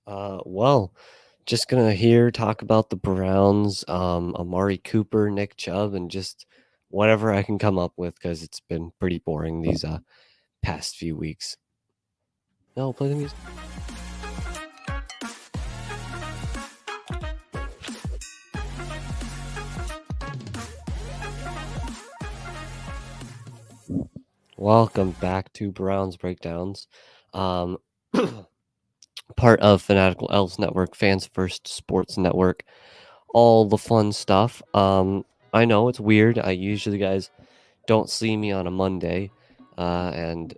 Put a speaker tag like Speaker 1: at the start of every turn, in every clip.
Speaker 1: Well, just gonna here talk about the Browns, Amari Cooper, Nick Chubb, and just whatever I can come up with because it's been pretty boring these past few weeks. No, play the music. Welcome back to Browns Breakdowns. Um, part of Fanatical Elves Network, Fans First Sports Network, all the fun stuff. I know it's weird. I usually guys don't see me on a Monday, and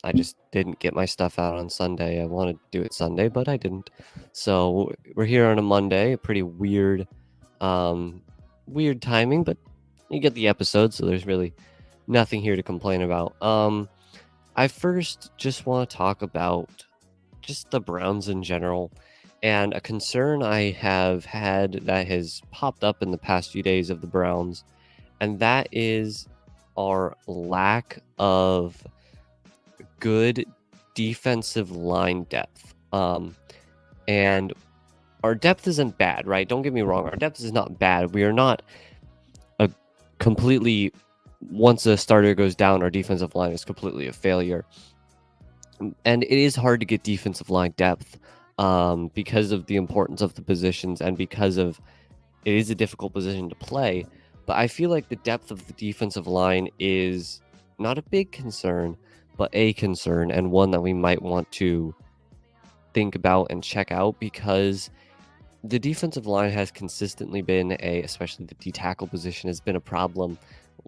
Speaker 1: I just didn't get my stuff out on Sunday. I wanted to do it Sunday, but I didn't. So we're here on a Monday. A pretty weird, weird timing, but you get the episode, so there's really nothing here to complain about. I first just want to talk about just the Browns in general, and a concern I have had that has popped up in the past few days of the Browns, and that is our lack of good defensive line depth. And our depth isn't bad, right? Don't get me wrong. Our depth is not bad. We are not a completely, once a starter goes down, our defensive line is completely a failure. And it is hard to get defensive line depth because of the importance of the positions and because of it is a difficult position to play. But I feel like the depth of the defensive line is not a big concern, but a concern, and one that we might want to think about and check out, because the defensive line has consistently been especially the D-tackle position has been a problem,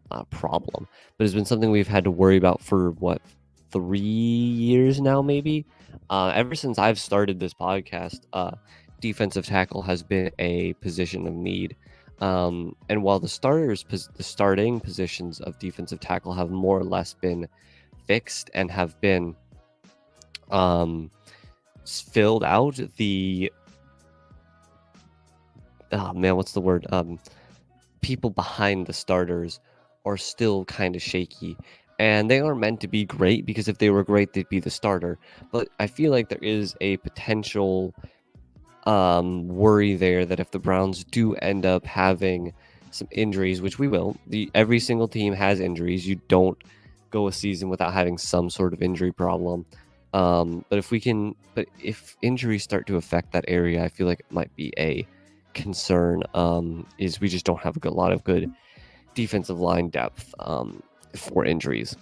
Speaker 1: not a problem, but has been something we've had to worry about for 3 years now, maybe. Ever since I've started this podcast, defensive tackle has been a position of need. And while the starting positions of defensive tackle have more or less been fixed and have been filled out, what's the word? People behind the starters are still kind of shaky. And they aren't meant to be great, because if they were great, they'd be the starter. But I feel like there is a potential worry there that if the Browns do end up having some injuries, which we will, every single team has injuries. You don't go a season without having some sort of injury problem. But if injuries start to affect that area, I feel like it might be a concern. Is we just don't have a lot of good defensive line depth for injuries.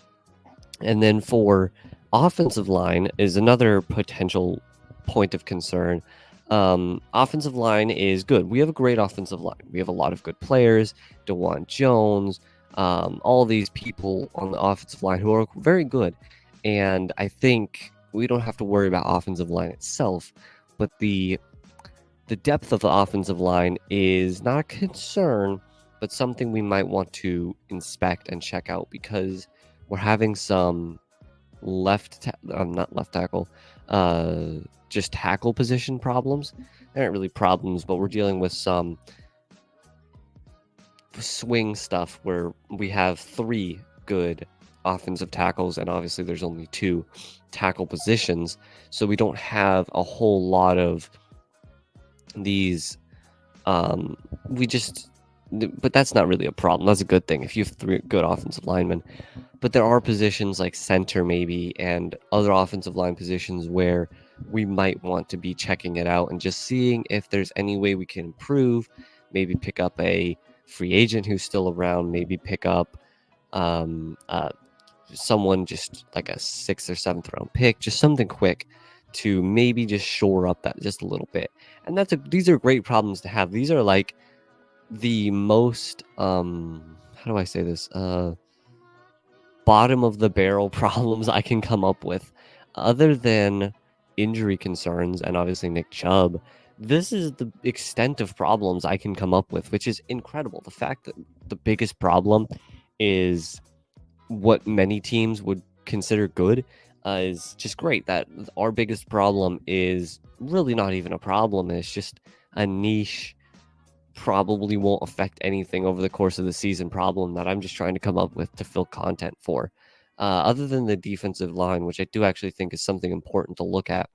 Speaker 1: And then for offensive line is another potential point of concern. Offensive line is good. We have a great offensive line. We have a lot of good players, DeJuan Jones, all these people on the offensive line who are very good. And I think we don't have to worry about offensive line itself, but the depth of the offensive line is not a concern, but something we might want to inspect and check out, because we're having some just tackle position problems. They aren't really problems, but we're dealing with some swing stuff where we have 3 good offensive tackles, and obviously there's only 2 tackle positions, so we don't have a whole lot of these. But that's not really a problem. That's a good thing if you have 3 good offensive linemen. But there are positions like center maybe and other offensive line positions where we might want to be checking it out and just seeing if there's any way we can improve. Maybe pick up a free agent who's still around. Maybe pick up someone just like a 6th or 7th round pick, just something quick to maybe just shore up that just a little bit. And these are great problems to have. These are like the most how do I say this, bottom of the barrel problems I can come up with, other than injury concerns and obviously Nick Chubb. This is the extent of problems I can come up with, which is incredible. The fact that the biggest problem is what many teams would consider good is just great. That our biggest problem is really not even a problem. It's just a niche, probably won't affect anything over the course of the season problem that I'm just trying to come up with to fill content for. Other than the defensive line, which I do actually think is something important to look at.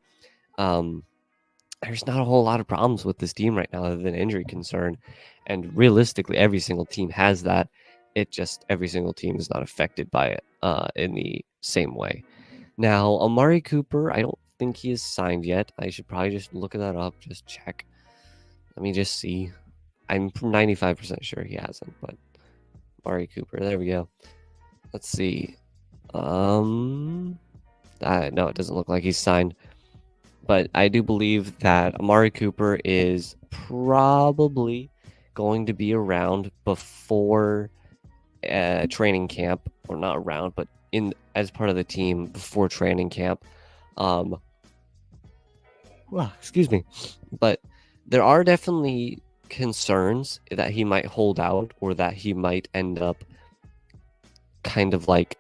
Speaker 1: there's not a whole lot of problems with this team right now other than injury concern. And realistically, every single team has that. Every single team is not affected by it in the same way. Now, Amari Cooper, I don't think he is signed yet. I should probably just look that up, just check. Let me just see. I'm 95% sure he hasn't, but Amari Cooper, there we go. Let's see. No, it doesn't look like he's signed. But I do believe that Amari Cooper is probably going to be around before training camp, or not around, but as part of the team before training camp. Excuse me. But there are definitely concerns that he might hold out, or that he might end up kind of like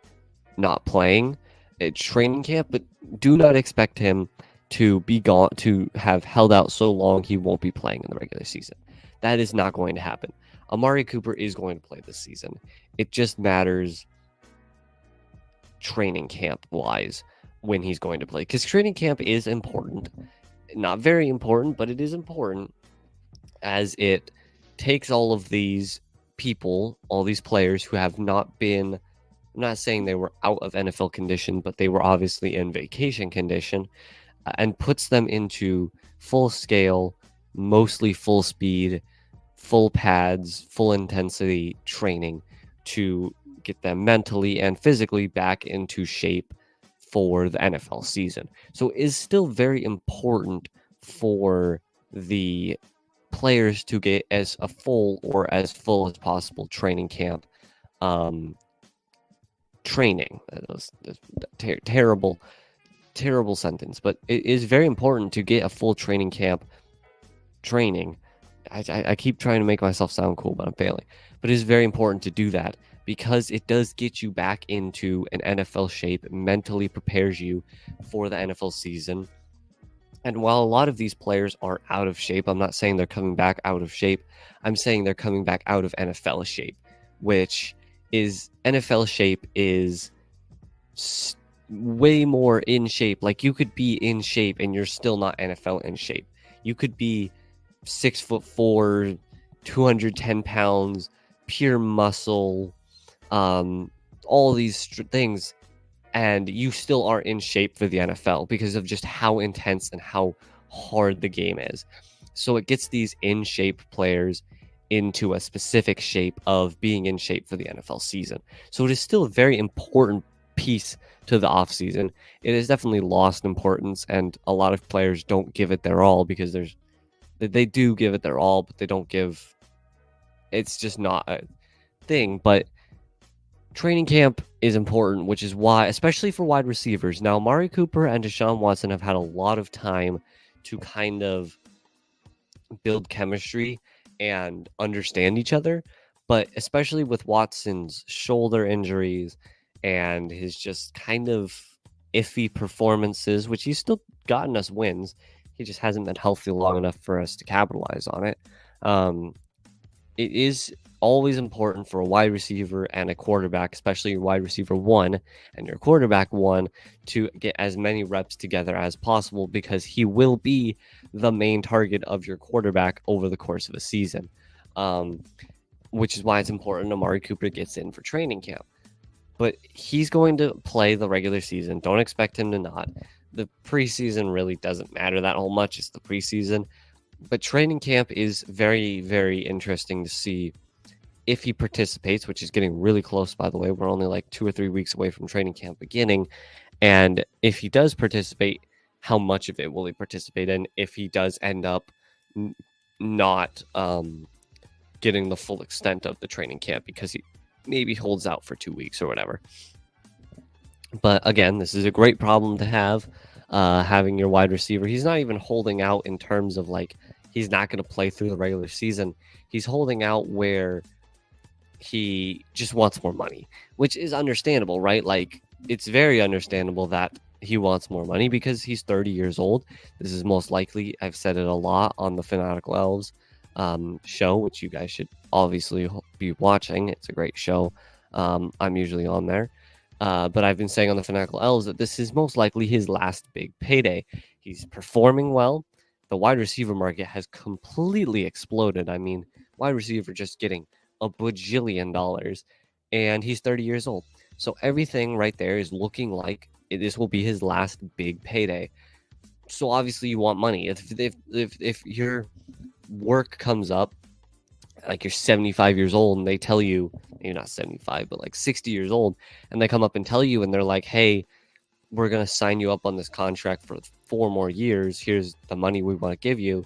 Speaker 1: not playing at training camp, but do not expect him to be gone, to have held out so long he won't be playing in the regular season. That is not going to happen. Amari Cooper is going to play this season. It just matters training camp wise when he's going to play, because training camp is important. Not very important, but it is important, as it takes all of these people, all these players who have not been, I'm not saying they were out of NFL condition, but they were obviously in vacation condition, and puts them into full scale, mostly full speed, full pads, full intensity training to get them mentally and physically back into shape for the NFL season. So it is still very important for the players to get as full as possible training camp training. That was terrible sentence, but it is very important to get a full training camp training. I keep trying to make myself sound cool, but I'm failing. But it is very important to do that, because it does get you back into an NFL shape, mentally prepares you for the NFL season. And while a lot of these players are out of shape, I'm not saying they're coming back out of shape. I'm saying they're coming back out of NFL shape, which is, NFL shape is way more in shape. Like, you could be in shape and you're still not NFL in shape. You could be 6'4", 210 pounds, pure muscle, all these things, and you still aren't in shape for the NFL because of just how intense and how hard the game is. So it gets these in shape players into a specific shape of being in shape for the NFL season. So it is still a very important piece to the offseason. It has definitely lost importance, and a lot of players don't give it their all, because they do give it their all, but they don't give, it's just not a thing. But training camp is important, which is why, especially for wide receivers. Now, Amari Cooper and Deshaun Watson have had a lot of time to kind of build chemistry and understand each other, but especially with Watson's shoulder injuries and his just kind of iffy performances, which he's still gotten us wins, he just hasn't been healthy long enough for us to capitalize on it. It is always important for a wide receiver and a quarterback, especially your wide receiver one and your quarterback one, to get as many reps together as possible, because he will be the main target of your quarterback over the course of a season, which is why it's important Amari Cooper gets in for training camp. But he's going to play the regular season. Don't expect him to not. The preseason really doesn't matter that whole much. It's the preseason. But training camp is very, very interesting to see if he participates, which is getting really close, by the way. We're only like 2 or 3 weeks away from training camp beginning. And if he does participate, how much of it will he participate in? If he does end up not getting the full extent of the training camp because he maybe holds out for 2 weeks or whatever. But again, this is a great problem to have, having your wide receiver. He's not even holding out in terms of like he's not going to play through the regular season. He's holding out where he just wants more money, which is understandable, right? Like, it's very understandable that he wants more money because he's 30 years old. This is most likely, I've said it a lot on the Fanatical Elves show, which you guys should obviously be watching. It's a great show. I'm usually on there. But I've been saying on the Fanatical Elves that this is most likely his last big payday. He's performing well, the wide receiver market has completely exploded. I mean, wide receiver just getting a bajillion dollars, and he's 30 years old. So everything right there is looking like this will be his last big payday. So obviously you want money. If your work comes up, like you're 75 years old, and they tell you, you're not 75, but like 60 years old, and they come up and tell you, and they're like, hey, we're going to sign you up on this contract for 4 more years. Here's the money we want to give you.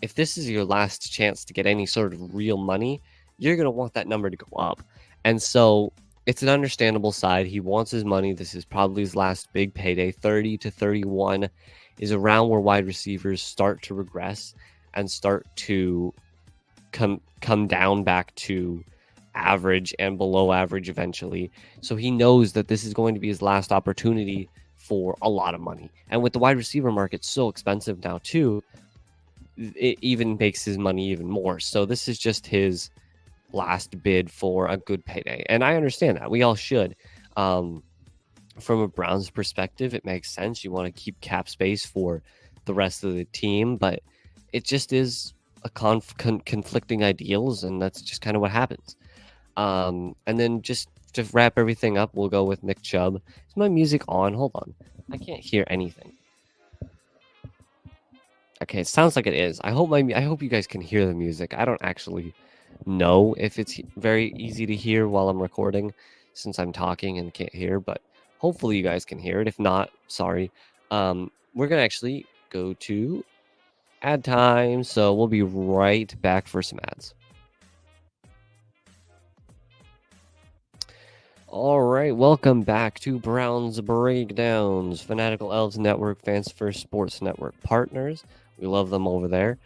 Speaker 1: If this is your last chance to get any sort of real money, you're going to want that number to go up. And so it's an understandable side. He wants his money. This is probably his last big payday. 30 to 31 is around where wide receivers start to regress and start to come down back to average and below average eventually. So he knows that this is going to be his last opportunity for a lot of money. And with the wide receiver market so expensive now too, it even makes his money even more. So this is just his last bid for a good payday. And I understand that. We all should. From a Browns perspective, it makes sense. You want to keep cap space for the rest of the team, but it just is a conflicting ideals, and that's just kind of what happens. And then just to wrap everything up, we'll go with Nick Chubb. Is my music on? Hold on. I can't hear anything. Okay, it sounds like it is. I hope you guys can hear the music. I don't actually know if it's very easy to hear while I'm recording, since I'm talking and can't hear, but hopefully you guys can hear it. If not, sorry. We're gonna actually go to ad time, so we'll be right back for some ads. All right, welcome back to Browns Breakdowns, Fanatical Elves Network, Fans First Sports Network partners. We love them over there.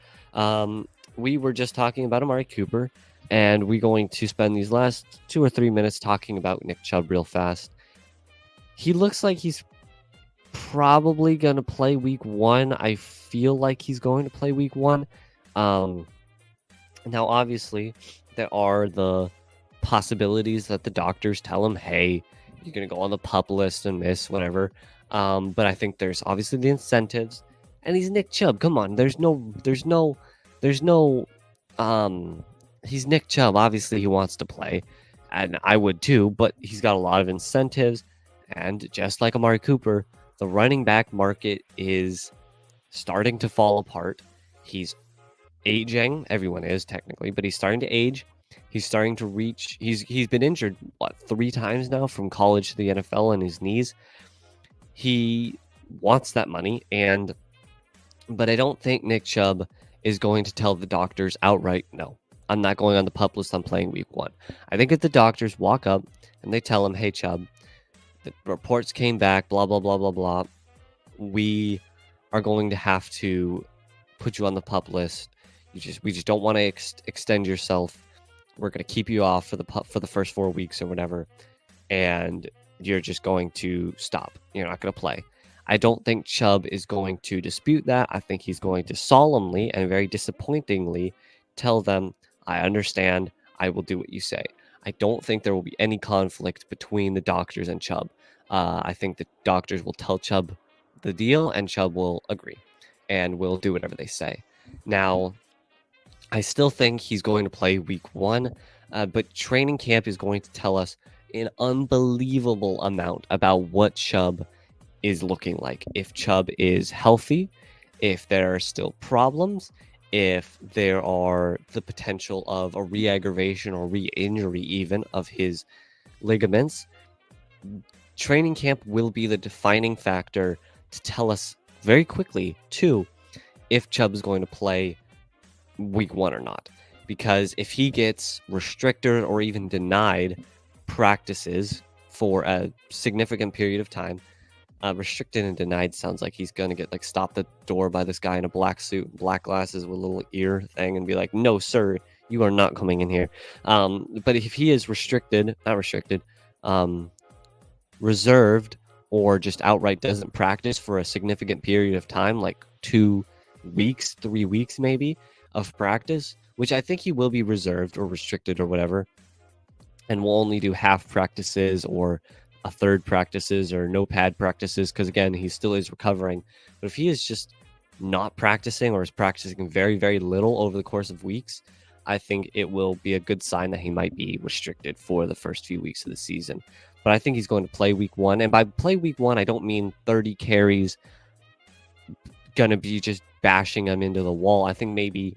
Speaker 1: We were just talking about Amari Cooper, and we're going to spend these last 2 or 3 minutes talking about Nick Chubb real fast. He looks like he's probably going to play week 1. I feel like he's going to play week 1. Now, obviously, there are the possibilities that the doctors tell him, hey, you're going to go on the PUP list and miss whatever. But I think there's obviously the incentives, and he's Nick Chubb. Come on. He's Nick Chubb. Obviously he wants to play, and I would too, but he's got a lot of incentives. And just like Amari Cooper, the running back market is starting to fall apart. He's aging. Everyone is technically, but he's starting to age. He's starting to reach. He's been injured 3 times now, from college to the NFL, on his knees. He wants that money, but I don't think Nick Chubb is going to tell the doctors outright, no, I'm not going on the PUP list. I'm playing week 1. I think if the doctors walk up and they tell him, hey Chubb, the reports came back, blah blah blah blah blah, we are going to have to put you on the PUP list. We just don't want to extend yourself. We're going to keep you off for the PUP for the first 4 weeks or whatever, and you're just going to stop. You're not going to play. I don't think Chubb is going to dispute that. I think he's going to solemnly and very disappointingly tell them, I understand. I will do what you say. I don't think there will be any conflict between the doctors and Chubb. I think the doctors will tell Chubb the deal, and Chubb will agree and will do whatever they say. Now, I still think he's going to play week 1, but training camp is going to tell us an unbelievable amount about what Chubb is looking like. If Chubb is healthy, if there are still problems, if there are the potential of a re-aggravation or re-injury even of his ligaments. Training camp will be the defining factor to tell us very quickly, too, if Chubb is going to play week 1 or not. Because if he gets restricted or even denied practices for a significant period of time, restricted and denied sounds like he's going to get stopped at the door by this guy in a black suit, black glasses with a little ear thing, and be like, no, sir, you are not coming in here. But if he is reserved, or just outright doesn't practice for a significant period of time, like 2 weeks, 3 weeks maybe of practice, which I think he will be reserved or restricted or whatever, and will only do half practices or a third practices or no pad practices, because again, he still is recovering. But if he is just not practicing or is practicing very, very little over the course of weeks, I think it will be a good sign that he might be restricted for the first few weeks of the season. But I think he's going to play week 1. And by play week 1, I don't mean 30 carries, going to be just bashing him into the wall. I think maybe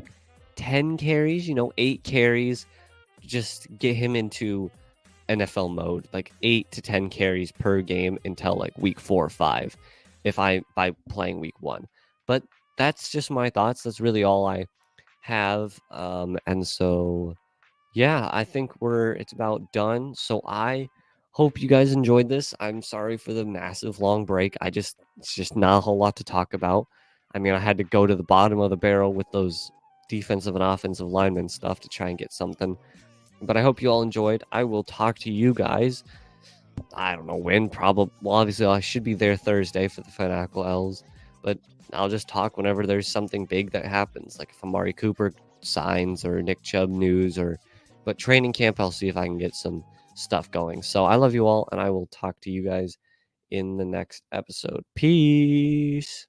Speaker 1: 10 carries, 8 carries, just get him into NFL mode, like 8 to 10 carries per game until like week 4 or 5 by playing week 1. But that's just my thoughts. That's really all I have. And so yeah, I think it's about done. So I hope you guys enjoyed this. I'm sorry for the massive long break. It's just not a whole lot to talk about. I mean, I had to go to the bottom of the barrel with those defensive and offensive lineman stuff to try and get something. But I hope you all enjoyed. I will talk to you guys. I don't know when. Probably. Well, obviously, I should be there Thursday for the Fanatical L's. But I'll just talk whenever there's something big that happens, like if Amari Cooper signs or Nick Chubb news But training camp, I'll see if I can get some stuff going. So I love you all, and I will talk to you guys in the next episode. Peace.